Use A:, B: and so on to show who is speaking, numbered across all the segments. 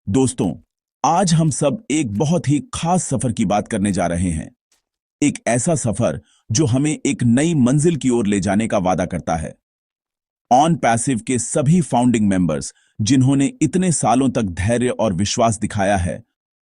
A: दोस्तों, आज हम सब एक बहुत ही खास सफर की बात करने जा रहे हैं। एक ऐसा सफर जो हमें एक नई मंजिल की ओर ले जाने का वादा करता है। ऑन पैसिव के सभी फाउंडिंग मेंबर्स, जिन्होंने इतने सालों तक धैर्य और विश्वास दिखाया है,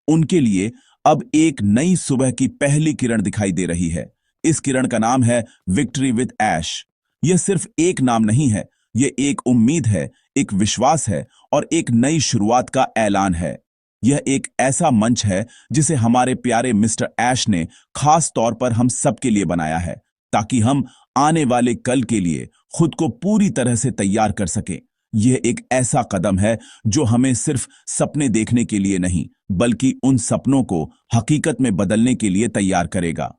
A: उनके लिए अब एक नई सुबह की पहली किरण दिखाई दे रही है। इस किरण का नाम है विक्ट्री विद ऐश। यह सिर्फ एक नाम नहीं है, यह एक उम्मीद है, एक विश्वास है और एक नई शुरुआत का ऐलान है। यह एक ऐसा मंच है जिसे हमारे प्यारे मिस्टर ऐश ने खास तौर पर हम सबके लिए बनाया है, ताकि हम आने वाले कल के लिए खुद को पूरी तरह से तैयार कर सके। यह एक ऐसा कदम है जो हमें सिर्फ सपने देखने के लिए नहीं, बल्कि उन सपनों को हकीकत में बदलने के लिए तैयार करेगा।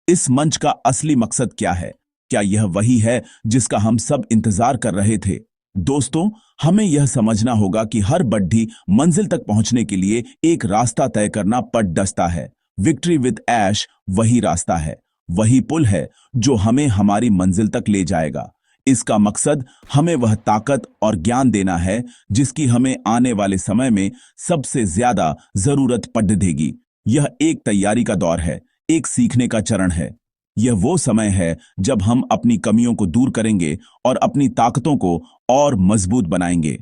A: इस मंच का असली मकसद क्या है? क्या यह वही है जिसका हम सब इंतजार कर रहे थे? दोस्तों, हमें यह समझना होगा कि हर बड्ढी मंजिल तक पहुंचने के लिए एक रास्ता तय करना पड़ डसता है। विक्ट्री विद ऐश वही रास्ता है, वही पुल है जो हमें हमारी मंजिल तक ले जाएगा। इसका मकसद हमें वह ताकत और ज्ञान देना है जिसकी हमें आने वाले समय में सबसे ज्यादा जरूरत पड़ देगी। यह एक तैयारी का दौर है, एक सीखने का चरण है। यह वो समय है जब हम अपनी कमियों को दूर करेंगे और अपनी ताकतों को और मजबूत बनाएंगे।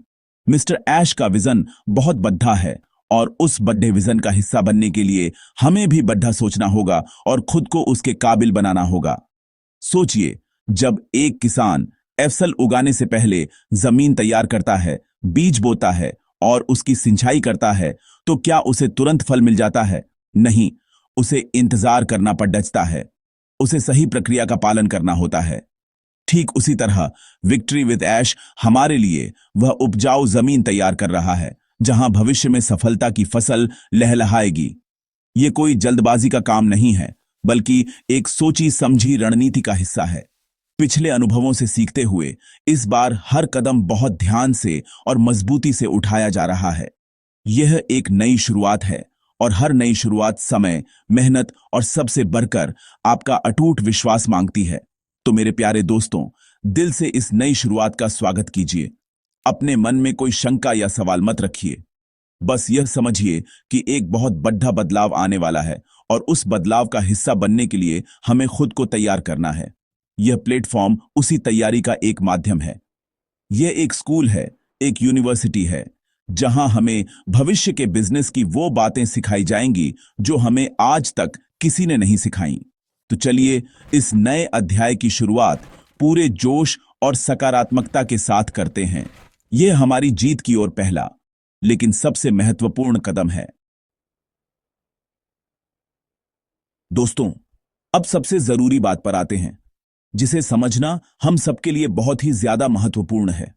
A: मिस्टर ऐश का विजन बहुत बड़ा है और उस बड़े विजन का हिस्सा बनने के लिए हमें भी बड़ा सोचना होगा और खुद को उसके काबिल बनाना होगा। सोचिए, जब एक किसान फसल उगाने से पहले जमीन तैयार करता है, बीज बोता है और उसकी सिंचाई करता है, तो क्या उसे तुरंत फल मिल जाता है? नहीं, उसे इंतजार करना पड़ता है। उसे सही प्रक्रिया का पालन करना होता है। ठीक उसी तरह विक्ट्री विद ऐश हमारे लिए वह उपजाऊ जमीन तैयार कर रहा है जहां भविष्य में सफलता की फसल लहलहाएगी। ये कोई जल्दबाजी का काम नहीं है, बल्कि एक सोची समझी रणनीति का हिस्सा है। पिछले अनुभवों से सीखते हुए इस बार हर कदम बहुत ध्यान से और मजबूती से उठाया जा रहा है। यह एक नई शुरुआत है और हर नई शुरुआत समय, मेहनत और सबसे बढ़कर आपका अटूट विश्वास मांगती है। तो मेरे प्यारे दोस्तों, दिल से इस नई शुरुआत का स्वागत कीजिए। अपने मन में कोई शंका या सवाल मत रखिए। बस यह समझिए कि एक बहुत बड़ा बदलाव आने वाला है और उस बदलाव का हिस्सा बनने के लिए हमें खुद को तैयार करना है। यह प्लेटफॉर्म उसी तैयारी का एक माध्यम है। यह एक स्कूल है, एक यूनिवर्सिटी है, जहां हमें भविष्य के बिजनेस की वो बातें सिखाई जाएंगी जो हमें आज तक किसी ने नहीं सिखाई। तो चलिए इस नए अध्याय की शुरुआत पूरे जोश और सकारात्मकता के साथ करते हैं। यह हमारी जीत की ओर पहला, लेकिन सबसे महत्वपूर्ण कदम है। दोस्तों, अब सबसे जरूरी बात पर आते हैं, जिसे समझना हम सबके लिए बहुत ही ज्यादा महत्वपूर्ण है।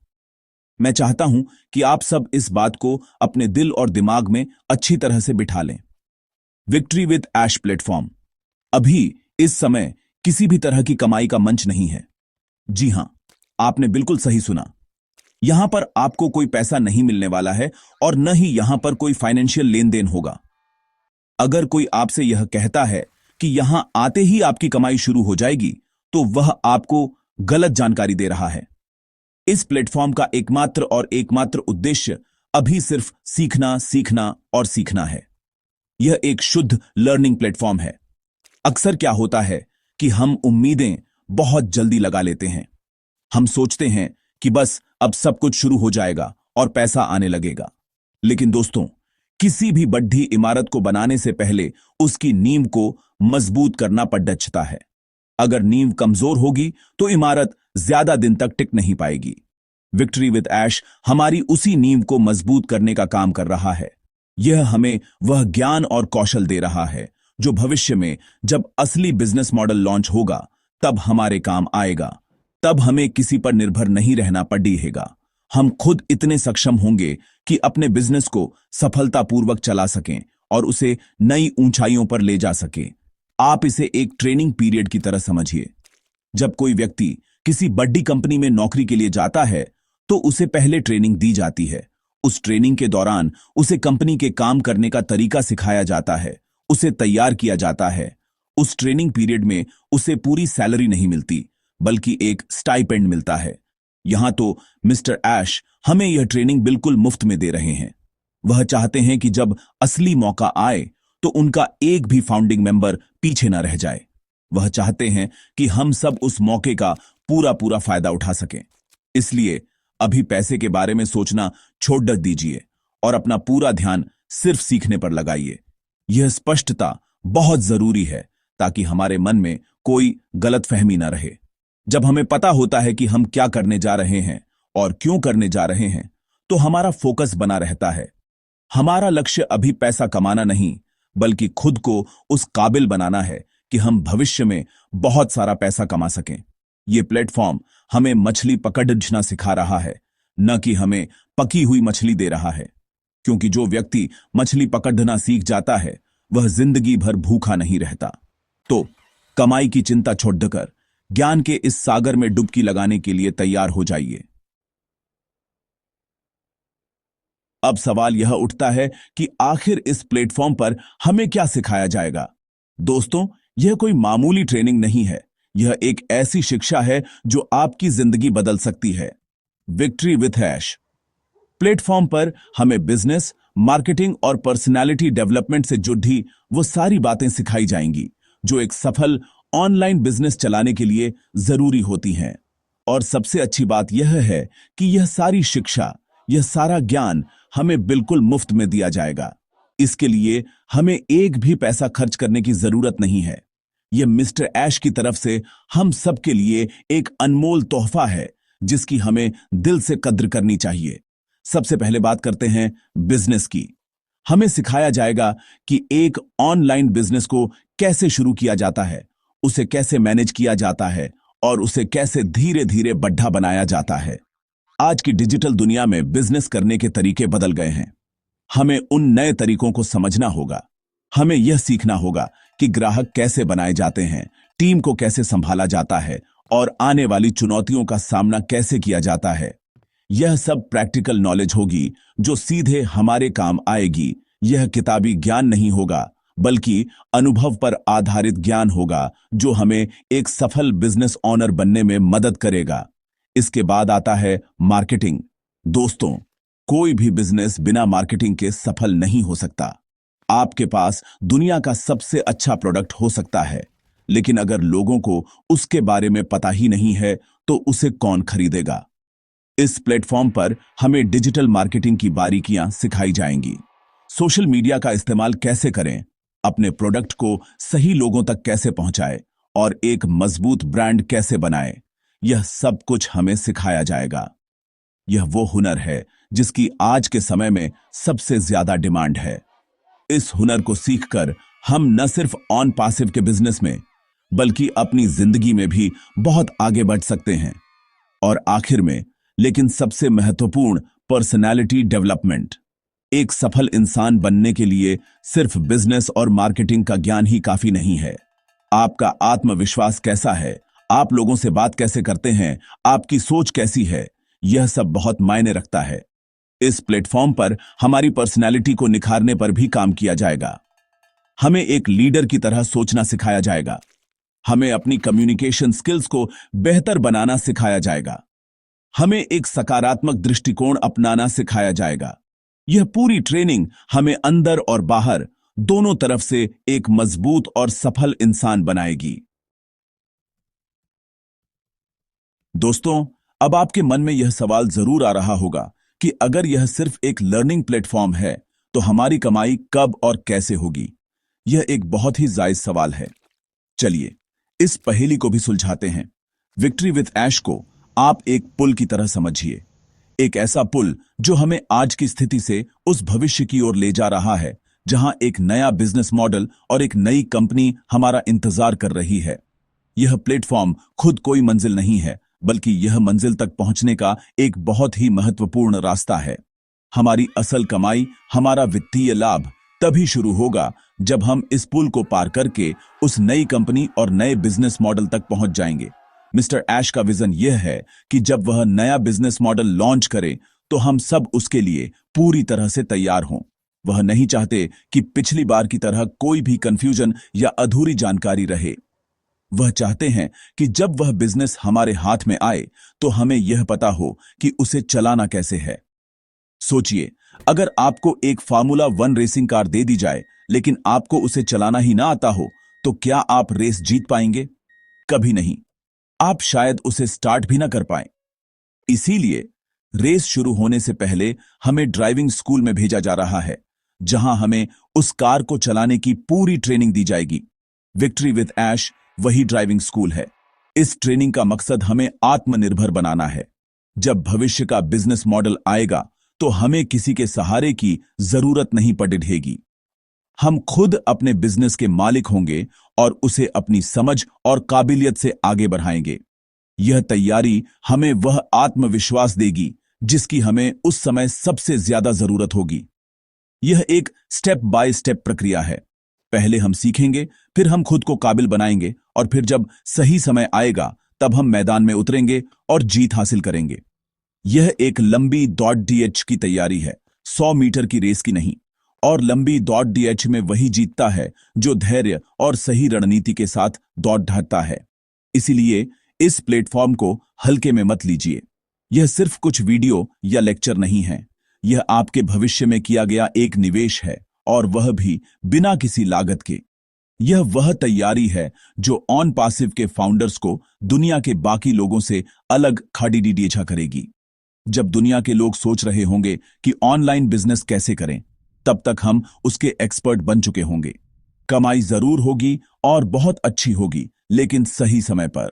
A: मैं चाहता हूं कि आप सब इस बात को अपने दिल और दिमाग में अच्छी तरह से बिठा लें। विक्ट्री विद ऐश प्लेटफॉर्म अभी इस समय किसी भी तरह की कमाई का मंच नहीं है। जी हां, आपने बिल्कुल सही सुना। यहां पर आपको कोई पैसा नहीं मिलने वाला है और न ही यहां पर कोई फाइनेंशियल लेन देन होगा। अगर कोई आपसे यह कहता है कि यहां आते ही आपकी कमाई शुरू हो जाएगी, तो वह आपको गलत जानकारी दे रहा है। इस प्लेटफॉर्म का एकमात्र उद्देश्य अभी सिर्फ सीखना, सीखना और सीखना है। यह एक शुद्ध लर्निंग प्लेटफॉर्म है। अक्सर क्या होता है कि हम उम्मीदें बहुत जल्दी लगा लेते हैं। हम सोचते हैं कि बस अब सब कुछ शुरू हो जाएगा और पैसा आने लगेगा। लेकिन दोस्तों, किसी भी बड़ी इमारत को बनाने से पहले उसकी नींव को मजबूत करना पड़ता है। अगर नींव कमजोर होगी तो इमारत ज्यादा दिन तक टिक नहीं पाएगी। विक्ट्री विद ऐश हमारी उसी नींव को मजबूत करने का काम कर रहा है। यह हमें वह ज्ञान और कौशल दे रहा है जो भविष्य में जब असली बिजनेस मॉडल लॉन्च होगा तब हमारे काम आएगा। तब हमें किसी पर निर्भर नहीं रहना पड़ेगा। हम खुद इतने सक्षम होंगे कि अपने बिजनेस को सफलतापूर्वक चला सकें और उसे नई ऊंचाइयों पर ले जा सकें। आप इसे एक ट्रेनिंग पीरियड की तरह समझिए। जब कोई व्यक्ति किसी बड़ी कंपनी में नौकरी के लिए जाता है तो उसे पहले ट्रेनिंग दी जाती है। उस ट्रेनिंग के दौरान उसे कंपनी के काम करने का तरीका सिखाया जाता है, उसे तैयार किया जाता है। उस ट्रेनिंग पीरियड में उसे पूरी सैलरी नहीं मिलती, बल्कि एक स्टाइपेंड मिलता है। यहां तो मिस्टर ऐश हमें यह ट्रेनिंग बिल्कुल मुफ्त में दे रहे हैं। वह चाहते हैं कि जब असली मौका आए तो उनका एक भी फाउंडिंग मेंबर पीछे न रह जाए। वह चाहते हैं कि हम सब उस मौके का पूरा पूरा फायदा उठा सकें। इसलिए अभी पैसे के बारे में सोचना छोड़ दीजिए और अपना पूरा ध्यान सिर्फ सीखने पर लगाइए। यह स्पष्टता बहुत जरूरी है ताकि हमारे मन में कोई गलतफहमी न रहे। जब हमें पता होता है कि हम क्या करने जा रहे हैं और क्यों करने जा रहे हैं, तो हमारा फोकस बना रहता है। हमारा लक्ष्य अभी पैसा कमाना नहीं, बल्कि खुद को उस काबिल बनाना है कि हम भविष्य में बहुत सारा पैसा कमा सकें। ये प्लेटफॉर्म हमें मछली पकड़ना सिखा रहा है, न कि हमें पकी हुई मछली दे रहा है। क्योंकि जो व्यक्ति मछली पकड़ना सीख जाता है वह जिंदगी भर भूखा नहीं रहता। तो कमाई की चिंता छोड़कर ज्ञान के इस सागर में डुबकी लगाने के लिए तैयार हो जाइए। अब सवाल यह उठता है कि आखिर इस प्लेटफॉर्म पर हमें क्या सिखाया जाएगा। दोस्तों, यह कोई मामूली ट्रेनिंग नहीं है। यह एक ऐसी शिक्षा है जो आपकी जिंदगी बदल सकती है। विक्ट्री विथ ऐश प्लेटफॉर्म पर हमें बिजनेस, मार्केटिंग और पर्सनालिटी डेवलपमेंट से जुड़ी वो सारी बातें सिखाई जाएंगी जो एक सफल ऑनलाइन बिजनेस चलाने के लिए जरूरी होती हैं। और सबसे अच्छी बात यह है कि यह सारी शिक्षा, यह सारा ज्ञान हमें बिल्कुल मुफ्त में दिया जाएगा। इसके लिए हमें एक भी पैसा खर्च करने की जरूरत नहीं है। यह मिस्टर ऐश की तरफ से हम सबके लिए एक अनमोल तोहफा है जिसकी हमें दिल से कद्र करनी चाहिए। सबसे पहले बात करते हैं बिजनेस की। हमें सिखाया जाएगा कि एक ऑनलाइन बिजनेस को कैसे शुरू किया जाता है, उसे कैसे मैनेज किया जाता है और उसे कैसे धीरे धीरे बढ़ा बनाया जाता है। आज की डिजिटल दुनिया में बिजनेस करने के तरीके बदल गए हैं। हमें उन नए तरीकों को समझना होगा। हमें यह सीखना होगा कि ग्राहक कैसे बनाए जाते हैं, टीम को कैसे संभाला जाता है और आने वाली चुनौतियों का सामना कैसे किया जाता है। यह सब प्रैक्टिकल नॉलेज होगी जो सीधे हमारे काम आएगी। यह किताबी ज्ञान नहीं होगा, बल्कि अनुभव पर आधारित ज्ञान होगा जो हमें एक सफल बिजनेस ओनर बनने में मदद करेगा। इसके बाद आता है मार्केटिंग। दोस्तों, कोई भी बिजनेस बिना मार्केटिंग के सफल नहीं हो सकता। आपके पास दुनिया का सबसे अच्छा प्रोडक्ट हो सकता है, लेकिन अगर लोगों को उसके बारे में पता ही नहीं है तो उसे कौन खरीदेगा। इस प्लेटफॉर्म पर हमें डिजिटल मार्केटिंग की बारीकियां सिखाई जाएंगी। सोशल मीडिया का इस्तेमाल कैसे करें, अपने प्रोडक्ट को सही लोगों तक कैसे पहुंचाएं और एक मजबूत ब्रांड कैसे बनाएं, यह सब कुछ हमें सिखाया जाएगा। यह वो हुनर है जिसकी आज के समय में सबसे ज्यादा डिमांड है। इस हुनर को सीखकर हम न सिर्फ ऑन पैसिव के बिजनेस में, बल्कि अपनी जिंदगी में भी बहुत आगे बढ़ सकते हैं। और आखिर में, लेकिन सबसे महत्वपूर्ण, पर्सनालिटी डेवलपमेंट। एक सफल इंसान बनने के लिए सिर्फ बिजनेस और मार्केटिंग का ज्ञान ही काफी नहीं है। आपका आत्मविश्वास कैसा है, आप लोगों से बात कैसे करते हैं, आपकी सोच कैसी है, यह सब बहुत मायने रखता है। इस प्लेटफॉर्म पर हमारी पर्सनालिटी को निखारने पर भी काम किया जाएगा। हमें एक लीडर की तरह सोचना सिखाया जाएगा। हमें अपनी कम्युनिकेशन स्किल्स को बेहतर बनाना सिखाया जाएगा। हमें एक सकारात्मक दृष्टिकोण अपनाना सिखाया जाएगा। यह पूरी ट्रेनिंग हमें अंदर और बाहर दोनों तरफ से एक मजबूत और सफल इंसान बनाएगी। दोस्तों, अब आपके मन में यह सवाल जरूर आ रहा होगा कि अगर यह सिर्फ एक लर्निंग प्लेटफॉर्म है तो हमारी कमाई कब और कैसे होगी। यह एक बहुत ही जायज सवाल है। चलिए इस पहेली को भी सुलझाते हैं। विक्ट्री विथ ऐश को आप एक पुल की तरह समझिए। एक ऐसा पुल जो हमें आज की स्थिति से उस भविष्य की ओर ले जा रहा है जहां एक नया बिजनेस मॉडल और एक नई कंपनी हमारा इंतजार कर रही है। यह प्लेटफॉर्म खुद कोई मंजिल नहीं है, बल्कि यह मंजिल तक पहुंचने का एक बहुत ही महत्वपूर्ण रास्ता है। हमारी असल कमाई, हमारा वित्तीय लाभ तभी शुरू होगा जब हम इस पुल को पार करके उस नई कंपनी और नए बिजनेस मॉडल तक पहुंच जाएंगे। मिस्टर ऐश का विजन यह है कि जब वह नया बिजनेस मॉडल लॉन्च करे तो हम सब उसके लिए पूरी तरह से तैयार हों। वह नहीं चाहते कि पिछली बार की तरह कोई भी कंफ्यूजन या अधूरी जानकारी रहे। वह चाहते हैं कि जब वह बिजनेस हमारे हाथ में आए तो हमें यह पता हो कि उसे चलाना कैसे है। सोचिए, अगर आपको एक फार्मूला 1 रेसिंग कार दे दी जाए लेकिन आपको उसे चलाना ही ना आता हो, तो क्या आप रेस जीत पाएंगे? कभी नहीं। आप शायद उसे स्टार्ट भी ना कर पाएं। इसीलिए रेस शुरू होने से पहले हमें ड्राइविंग स्कूल में भेजा जा रहा है, जहां हमें उस कार को चलाने की पूरी ट्रेनिंग दी जाएगी। विक्ट्री विद ऐश वही ड्राइविंग स्कूल है। इस ट्रेनिंग का मकसद हमें आत्मनिर्भर बनाना है। जब भविष्य का बिजनेस मॉडल आएगा तो हमें किसी के सहारे की जरूरत नहीं पड़ेगी। हम खुद अपने बिजनेस के मालिक होंगे और उसे अपनी समझ और काबिलियत से आगे बढ़ाएंगे। यह तैयारी हमें वह आत्मविश्वास देगी जिसकी हमें उस समय सबसे ज्यादा जरूरत होगी। यह एक स्टेप बाय स्टेप प्रक्रिया है। पहले हम सीखेंगे, फिर हम खुद को काबिल बनाएंगे और फिर जब सही समय आएगा तब हम मैदान में उतरेंगे और जीत हासिल करेंगे। यह एक लंबी दौड़ डीएच की तैयारी है, 100 मीटर की रेस की नहीं। और लंबी दौड़ डीएच में वही जीतता है जो धैर्य और सही रणनीति के साथ दौड़ ढालता है। इसीलिए इस प्लेटफॉर्म को हल्के में मत लीजिए। यह सिर्फ कुछ वीडियो या लेक्चर नहीं है। यह आपके भविष्य में किया गया एक निवेश है, और वह भी बिना किसी लागत के। यह वह तैयारी है जो ऑन पासिव के फाउंडर्स को दुनिया के बाकी लोगों से अलग खड़ी करेगी। जब दुनिया के लोग सोच रहे होंगे कि ऑनलाइन बिजनेस कैसे करें, तब तक हम उसके एक्सपर्ट बन चुके होंगे। कमाई जरूर होगी और बहुत अच्छी होगी, लेकिन सही समय पर।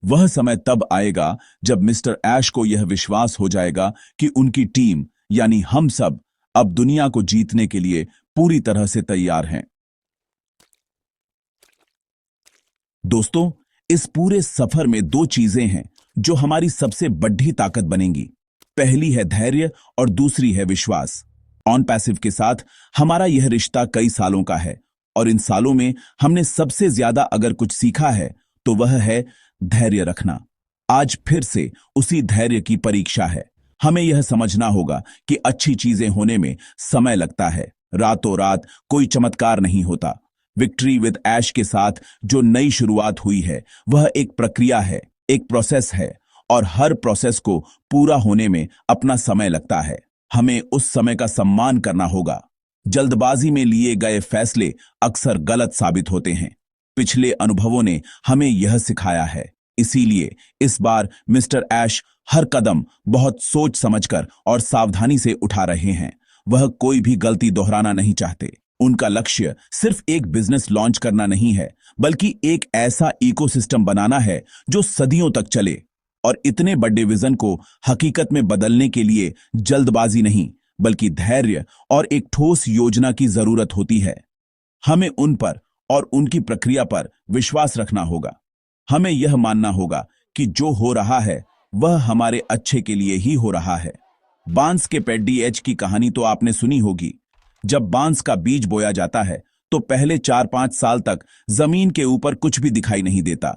A: वह समय तब आएगा जब मिस्टर ऐश को यह विश्वास हो जाएगा कि उनकी टीम यानी हम सब अब दुनिया को जीतने के लिए पूरी तरह से तैयार हैं। दोस्तों, इस पूरे सफर में 2 चीजें हैं जो हमारी सबसे बड़ी ताकत बनेंगी। पहली है धैर्य और दूसरी है विश्वास। ऑन पैसिव के साथ हमारा यह रिश्ता कई सालों का है, और इन सालों में हमने सबसे ज्यादा अगर कुछ सीखा है तो वह है धैर्य रखना। आज फिर से उसी धैर्य की परीक्षा है। हमें यह समझना होगा कि अच्छी चीजें होने में समय लगता है। रातों रात कोई चमत्कार नहीं होता। विक्ट्री विद ऐश के साथ जो नई शुरुआत हुई है वह एक प्रक्रिया है, एक प्रोसेस है, और हर प्रोसेस को पूरा होने में अपना समय लगता है। हमें उस समय का सम्मान करना होगा। जल्दबाजी में लिए गए फैसले अक्सर गलत साबित होते हैं। पिछले अनुभवों ने हमें यह सिखाया है। इसीलिए इस बार मिस्टर ऐश हर कदम बहुत सोच समझकर और सावधानी से उठा रहे हैं। वह कोई भी गलती दोहराना नहीं चाहते। उनका लक्ष्य सिर्फ एक बिजनेस लॉन्च करना नहीं है, बल्कि एक ऐसा इकोसिस्टम बनाना है जो सदियों तक चले। और इतने बड़े विजन को हकीकत में बदलने के लिए जल्दबाजी नहीं, बल्कि धैर्य और एक ठोस योजना की जरूरत होती है। हमें उन पर और उनकी प्रक्रिया पर विश्वास रखना होगा। हमें यह मानना होगा कि जो हो रहा है वह हमारे अच्छे के लिए ही हो रहा है। बांस के पेड़ डीएच की कहानी तो आपने सुनी होगी। जब बांस का बीज बोया जाता है तो पहले 4-5 साल तक जमीन के ऊपर कुछ भी दिखाई नहीं देता।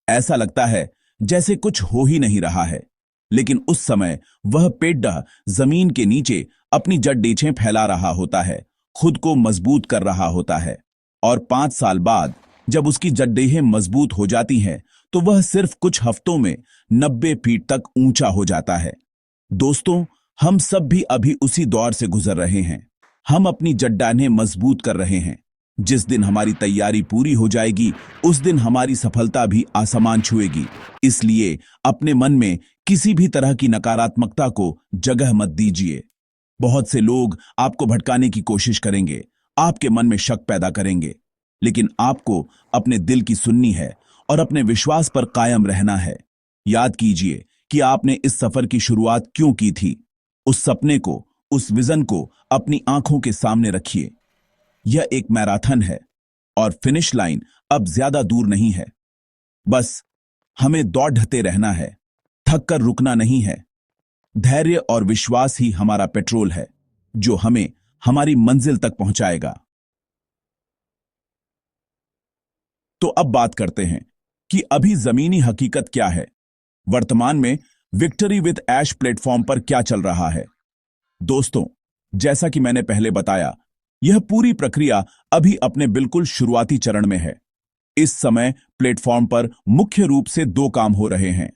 A: ऐसा लगता है जैसे कुछ हो ही नहीं रहा है। लेकिन उस समय वह पेड़ जमीन के नीचे अपनी जड़ें फैला रहा होता है, खुद को मजबूत कर रहा होता है। और 5 साल बाद जब उसकी जड़ें मजबूत हो जाती हैं तो वह सिर्फ कुछ हफ्तों में 90 फीट तक ऊंचा हो जाता है। दोस्तों, हम सब भी अभी उसी दौर से गुजर रहे हैं। हम अपनी जड़ें मजबूत कर रहे हैं। जिस दिन हमारी तैयारी पूरी हो जाएगी उस दिन हमारी सफलता भी आसमान छुएगी। इसलिए अपने मन में किसी भी तरह की नकारात्मकता को जगह मत दीजिए। बहुत से लोग आपको भटकाने की कोशिश करेंगे, आपके मन में शक पैदा करेंगे, लेकिन आपको अपने दिल की सुननी है और अपने विश्वास पर कायम रहना है। याद कीजिए कि आपने इस सफर की शुरुआत क्यों की थी। उस सपने को, उस विजन को अपनी आंखों के सामने रखिए। यह एक मैराथन है और फिनिश लाइन अब ज्यादा दूर नहीं है। बस हमें दौड़ते रहना है, थक कर रुकना नहीं है। धैर्य और विश्वास ही हमारा पेट्रोल है जो हमें हमारी मंजिल तक पहुंचाएगा। तो अब बात करते हैं कि अभी जमीनी हकीकत क्या है। वर्तमान में विक्ट्री विद ऐश प्लेटफॉर्म पर क्या चल रहा है। दोस्तों, जैसा कि मैंने पहले बताया, यह पूरी प्रक्रिया अभी अपने बिल्कुल शुरुआती चरण में है। इस समय प्लेटफॉर्म पर मुख्य रूप से 2 काम हो रहे हैं।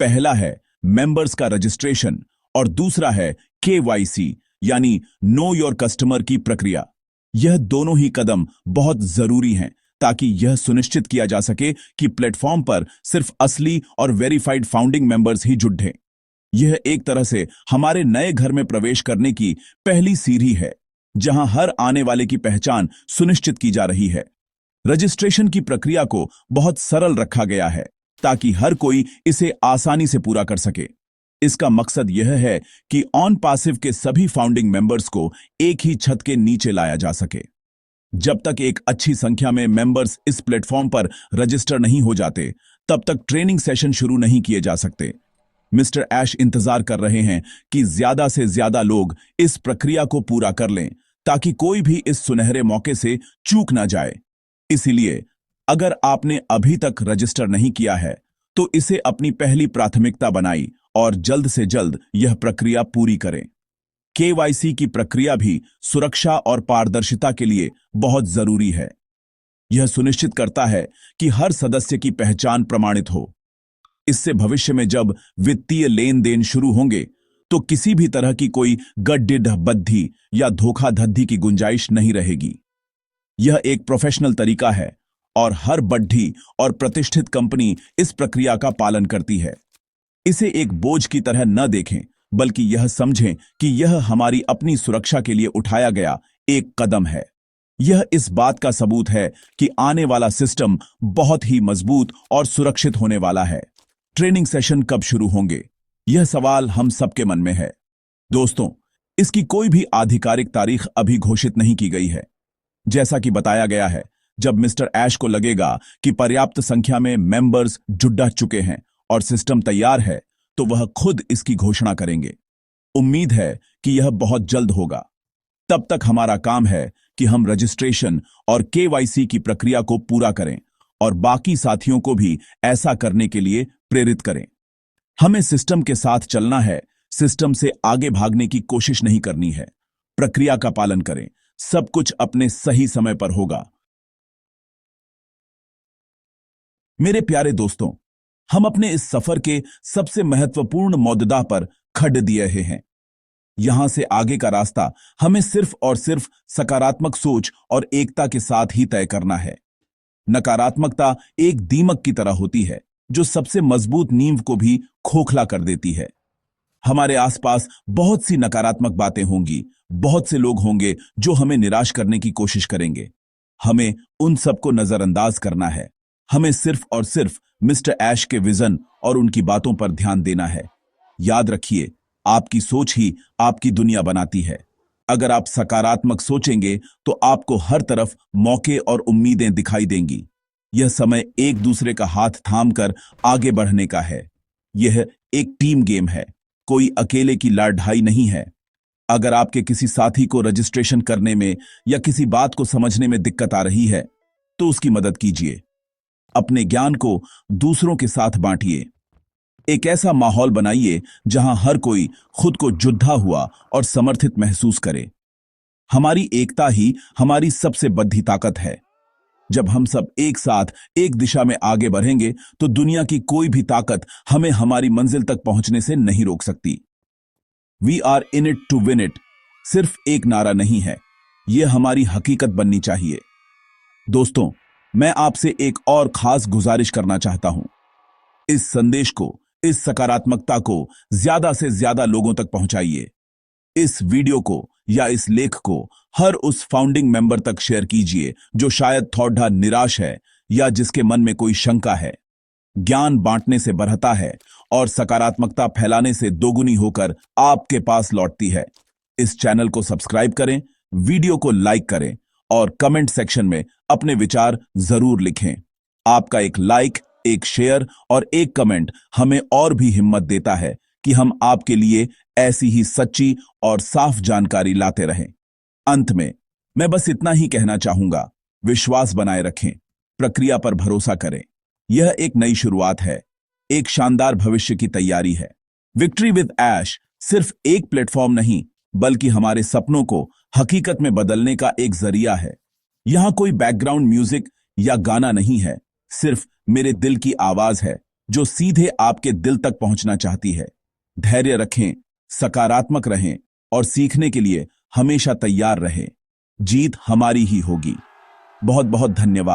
A: पहला है मेंबर्स का रजिस्ट्रेशन और दूसरा है KYC यानी नो योर कस्टमर की प्रक्रिया। यह दोनों ही कदम बहुत जरूरी हैं ताकि यह सुनिश्चित किया जा सके कि प्लेटफॉर्म पर सिर्फ असली और वेरीफाइड फाउंडिंग मेंबर्स ही जुड़ें। यह एक तरह से हमारे नए घर में प्रवेश करने की पहली सीढ़ी है, जहां हर आने वाले की पहचान सुनिश्चित की जा रही है। रजिस्ट्रेशन की प्रक्रिया को बहुत सरल रखा गया है ताकि हर कोई इसे आसानी से पूरा कर सके। इसका मकसद यह है कि ऑन पासिव के सभी फाउंडिंग मेंबर्स को एक ही छत के नीचे लाया जा सके। जब तक एक अच्छी संख्या में मेंबर्स इस प्लेटफॉर्म पर रजिस्टर नहीं हो जाते, तब तक ट्रेनिंग सेशन शुरू नहीं किए जा सकते। मिस्टर ऐश इंतजार कर रहे हैं कि ज्यादा से ज्यादा लोग इस प्रक्रिया को पूरा कर लें ताकि कोई भी इस सुनहरे मौके से चूक ना जाए। इसीलिए अगर आपने अभी तक रजिस्टर नहीं किया है तो इसे अपनी पहली प्राथमिकता बनाई और जल्द से जल्द यह प्रक्रिया पूरी करें। KYC की प्रक्रिया भी सुरक्षा और पारदर्शिता के लिए बहुत जरूरी है। यह सुनिश्चित करता है कि हर सदस्य की पहचान प्रमाणित हो। इससे भविष्य में जब वित्तीय लेन देन शुरू होंगे तो किसी भी तरह की कोई गड्ढिडबद्धी या धोखाधड़ी की गुंजाइश नहीं रहेगी। यह एक प्रोफेशनल तरीका है और हर बड़ी और प्रतिष्ठित कंपनी इस प्रक्रिया का पालन करती है। इसे एक बोझ की तरह न देखें, बल्कि यह समझें कि यह हमारी अपनी सुरक्षा के लिए उठाया गया एक कदम है। यह इस बात का सबूत है कि आने वाला सिस्टम बहुत ही मजबूत और सुरक्षित होने वाला है। ट्रेनिंग सेशन कब शुरू होंगे, यह सवाल हम सबके मन में है। दोस्तों, इसकी कोई भी आधिकारिक तारीख अभी घोषित नहीं की गई है। जैसा कि बताया गया है, जब मिस्टर ऐश को लगेगा कि पर्याप्त संख्या में मेंबर्स जुड़ चुके हैं और सिस्टम तैयार है, तो वह खुद इसकी घोषणा करेंगे। उम्मीद है कि यह बहुत जल्द होगा। तब तक हमारा काम है कि हम रजिस्ट्रेशन और KYC की प्रक्रिया को पूरा करें और बाकी साथियों को भी ऐसा करने के लिए प्रेरित करें। हमें सिस्टम के साथ चलना है, सिस्टम से आगे भागने की कोशिश नहीं करनी है। प्रक्रिया का पालन करें, सब कुछ अपने सही समय पर होगा। मेरे प्यारे दोस्तों, हम अपने इस सफर के सबसे महत्वपूर्ण मोद्दा पर खड़ दिए हैं। यहां से आगे का रास्ता हमें सिर्फ और सिर्फ सकारात्मक सोच और एकता के साथ ही तय करना है। नकारात्मकता एक दीमक की तरह होती है जो सबसे मजबूत नींव को भी खोखला कर देती है। हमारे आसपास बहुत सी नकारात्मक बातें होंगी, बहुत से लोग होंगे जो हमें निराश करने की कोशिश करेंगे। हमें उन सबको नजरअंदाज करना है। हमें सिर्फ और सिर्फ मिस्टर ऐश के विजन और उनकी बातों पर ध्यान देना है। याद रखिए, आपकी सोच ही आपकी दुनिया बनाती है। अगर आप सकारात्मक सोचेंगे तो आपको हर तरफ मौके और उम्मीदें दिखाई देंगी। यह समय एक दूसरे का हाथ थामकर आगे बढ़ने का है। यह एक टीम गेम है, कोई अकेले की लड़ाई नहीं है। अगर आपके किसी साथी को रजिस्ट्रेशन करने में या किसी बात को समझने में दिक्कत आ रही है तो उसकी मदद कीजिए। अपने ज्ञान को दूसरों के साथ बांटिए। एक ऐसा माहौल बनाइए जहां हर कोई खुद को जुड़ा हुआ और समर्थित महसूस करे। हमारी एकता ही हमारी सबसे बड़ी ताकत है। जब हम सब एक साथ एक दिशा में आगे बढ़ेंगे तो दुनिया की कोई भी ताकत हमें हमारी मंजिल तक पहुंचने से नहीं रोक सकती। We are in it to win it सिर्फ एक नारा नहीं है, यह हमारी हकीकत बननी चाहिए। दोस्तों, मैं आपसे एक और खास गुजारिश करना चाहता हूं। इस संदेश को, इस सकारात्मकता को ज्यादा से ज्यादा लोगों तक पहुंचाइए। इस वीडियो को या इस लेख को हर उस फाउंडिंग मेंबर तक शेयर कीजिए जो शायद थोड़ा निराश है या जिसके मन में कोई शंका है। ज्ञान बांटने से बढ़ता है और सकारात्मकता फैलाने से दोगुनी होकर आपके पास लौटती है। इस चैनल को सब्सक्राइब करें, वीडियो को लाइक करें और कमेंट सेक्शन में अपने विचार जरूर लिखें। आपका एक लाइक, एक शेयर और एक कमेंट हमें और भी हिम्मत देता है कि हम आपके लिए ऐसी ही सच्ची और साफ जानकारी लाते रहें। अंत में मैं बस इतना ही कहना चाहूंगा, विश्वास बनाए रखें, प्रक्रिया पर भरोसा करें। यह एक नई शुरुआत है, एक शानदार भविष्य की तैयारी है। विक्ट्री विद ऐश सिर्फ एक प्लेटफॉर्म नहीं, बल्कि हमारे सपनों को हकीकत में बदलने का एक जरिया है। यहां कोई बैकग्राउंड म्यूजिक या गाना नहीं है, सिर्फ मेरे दिल की आवाज है जो सीधे आपके दिल तक पहुंचना चाहती है। धैर्य रखें, सकारात्मक रहें और सीखने के लिए हमेशा तैयार रहे। जीत हमारी ही होगी। बहुत बहुत धन्यवाद।